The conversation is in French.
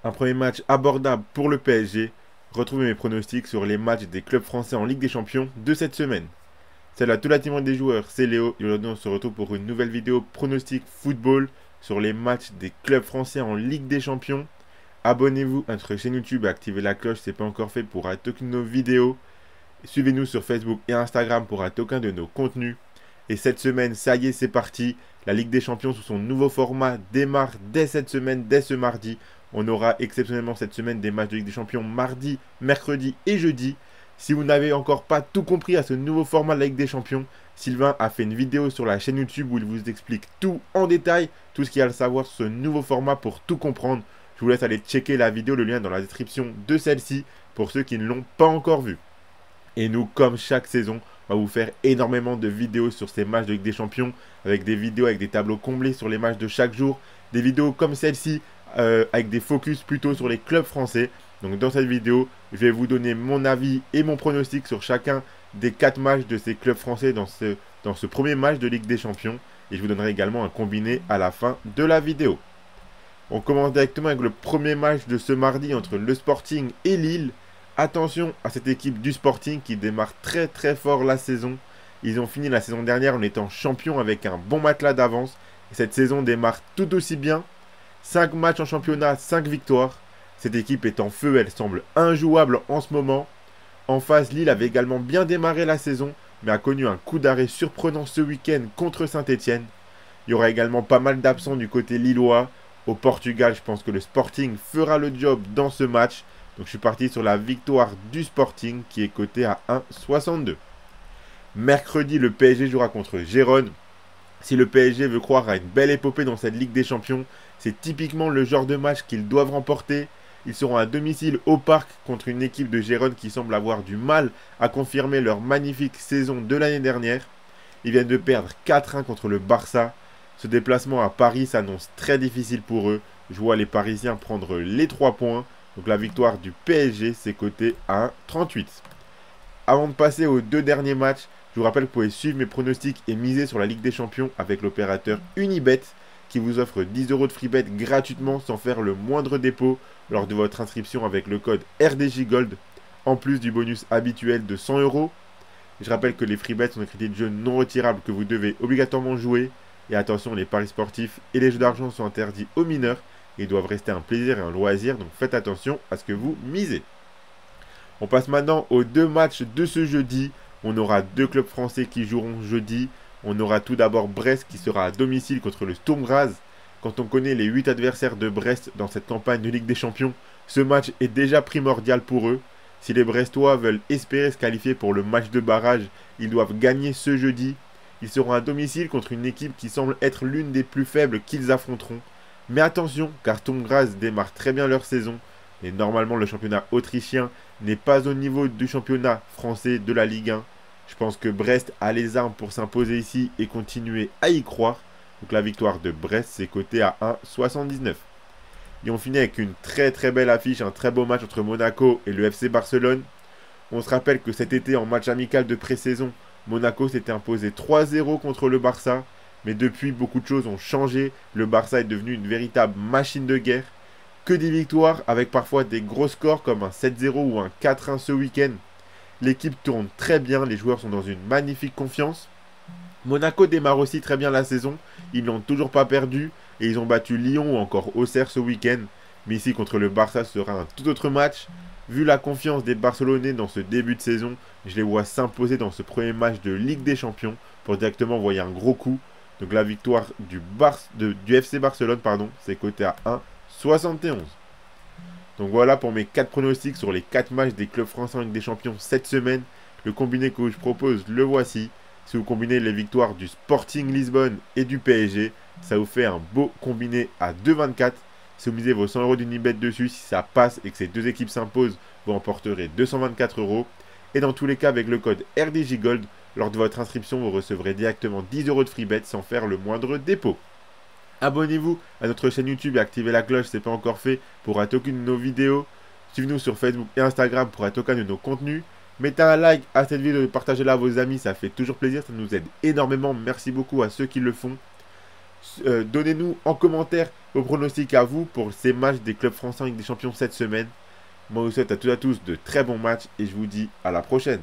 Un premier match abordable pour le PSG. Retrouvez mes pronostics sur les matchs des clubs français en Ligue des Champions de cette semaine. Salut à tout la team des joueurs, c'est Léo et aujourd'hui on se retrouve pour une nouvelle vidéo pronostic football sur les matchs des clubs français en Ligue des Champions. Abonnez-vous à notre chaîne YouTube et activez la cloche si ce n'est pas encore fait pour rater aucune de nos vidéos. Suivez-nous sur Facebook et Instagram pour rater aucun de nos contenus. Et cette semaine, ça y est, c'est parti. La Ligue des Champions sous son nouveau format démarre dès cette semaine, dès ce mardi. On aura exceptionnellement cette semaine des matchs de Ligue des Champions mardi, mercredi et jeudi. Si vous n'avez encore pas tout compris à ce nouveau format de la Ligue des Champions, Sylvain a fait une vidéo sur la chaîne YouTube où il vous explique tout en détail, tout ce qu'il y a à savoir sur ce nouveau format pour tout comprendre. Je vous laisse aller checker la vidéo, le lien dans la description de celle-ci pour ceux qui ne l'ont pas encore vue. Et nous, comme chaque saison, on va vous faire énormément de vidéos sur ces matchs de Ligue des Champions, avec des vidéos avec des tableaux comblés sur les matchs de chaque jour, des vidéos comme celle-ci, avec des focus plutôt sur les clubs français. Donc dans cette vidéo, je vais vous donner mon avis et mon pronostic sur chacun des 4 matchs de ces clubs français dans ce premier match de Ligue des Champions. Et je vous donnerai également un combiné à la fin de la vidéo. On commence directement avec le premier match de ce mardi entre le Sporting et Lille. Attention à cette équipe du Sporting qui démarre très très fort la saison. Ils ont fini la saison dernière en étant champions avec un bon matelas d'avance. Et cette saison démarre tout aussi bien. 5 matchs en championnat, 5 victoires. Cette équipe est en feu, elle semble injouable en ce moment. En face, Lille avait également bien démarré la saison, mais a connu un coup d'arrêt surprenant ce week-end contre Saint-Etienne. Il y aura également pas mal d'absents du côté lillois. Au Portugal, je pense que le Sporting fera le job dans ce match. Donc je suis parti sur la victoire du Sporting qui est cotée à 1,62. Mercredi, le PSG jouera contre Gérone. Si le PSG veut croire à une belle épopée dans cette Ligue des Champions, c'est typiquement le genre de match qu'ils doivent remporter. Ils seront à domicile au Parc contre une équipe de Gérone qui semble avoir du mal à confirmer leur magnifique saison de l'année dernière. Ils viennent de perdre 4-1 contre le Barça. Ce déplacement à Paris s'annonce très difficile pour eux. Je vois les Parisiens prendre les 3 points. Donc la victoire du PSG, c'est coté à 1,38. Avant de passer aux 2 derniers matchs, je vous rappelle que vous pouvez suivre mes pronostics et miser sur la Ligue des Champions avec l'opérateur Unibet qui vous offre 10 € de free bet gratuitement sans faire le moindre dépôt lors de votre inscription avec le code RDJGold, en plus du bonus habituel de 100 €. Je rappelle que les free bets sont des crédits de jeu non retirables que vous devez obligatoirement jouer. Et attention, les paris sportifs et les jeux d'argent sont interdits aux mineurs. Ils doivent rester un plaisir et un loisir, donc faites attention à ce que vous misez. On passe maintenant aux 2 matchs de ce jeudi. On aura 2 clubs français qui joueront jeudi. On aura tout d'abord Brest qui sera à domicile contre le Sturm Graz. Quand on connaît les 8 adversaires de Brest dans cette campagne de Ligue des Champions, ce match est déjà primordial pour eux. Si les Brestois veulent espérer se qualifier pour le match de barrage, ils doivent gagner ce jeudi. Ils seront à domicile contre une équipe qui semble être l'une des plus faibles qu'ils affronteront. Mais attention, car Sturm Graz démarre très bien leur saison. Et normalement, le championnat autrichien n'est pas au niveau du championnat français de la Ligue 1. Je pense que Brest a les armes pour s'imposer ici et continuer à y croire. Donc la victoire de Brest, c'est coté à 1,79. Et on finit avec une très très belle affiche, un très beau match entre Monaco et le FC Barcelone. On se rappelle que cet été, en match amical de pré-saison, Monaco s'était imposé 3-0 contre le Barça. Mais depuis, beaucoup de choses ont changé. Le Barça est devenu une véritable machine de guerre. Que des victoires avec parfois des gros scores comme un 7-0 ou un 4-1 ce week-end. L'équipe tourne très bien, les joueurs sont dans une magnifique confiance. Monaco démarre aussi très bien la saison. Ils n'ont toujours pas perdu et ils ont battu Lyon ou encore Auxerre ce week-end. Mais ici contre le Barça, ce sera un tout autre match. Vu la confiance des Barcelonais dans ce début de saison, je les vois s'imposer dans ce premier match de Ligue des Champions pour directement envoyer un gros coup. Donc la victoire du FC Barcelone, c'est coté à 1,71. Donc voilà pour mes 4 pronostics sur les 4 matchs des clubs français en Ligue des Champions cette semaine. Le combiné que je propose, le voici. Si vous combinez les victoires du Sporting Lisbonne et du PSG, ça vous fait un beau combiné à 2,24. Si vous misez vos 100 € d'Unibet dessus, si ça passe et que ces 2 équipes s'imposent, vous remporterez 224 €. Et dans tous les cas, avec le code RDJGold, lors de votre inscription, vous recevrez directement 10 € de free bet sans faire le moindre dépôt. Abonnez-vous à notre chaîne YouTube et activez la cloche si ce n'est pas encore fait pour rater aucune de nos vidéos. Suivez-nous sur Facebook et Instagram pour rater aucun de nos contenus. Mettez un like à cette vidéo et partagez-la à vos amis, ça fait toujours plaisir, ça nous aide énormément. Merci beaucoup à ceux qui le font. Donnez-nous en commentaire vos pronostics à vous pour ces matchs des clubs français en Ligue des Champions cette semaine. Moi, je vous souhaite à toutes et à tous de très bons matchs et je vous dis à la prochaine.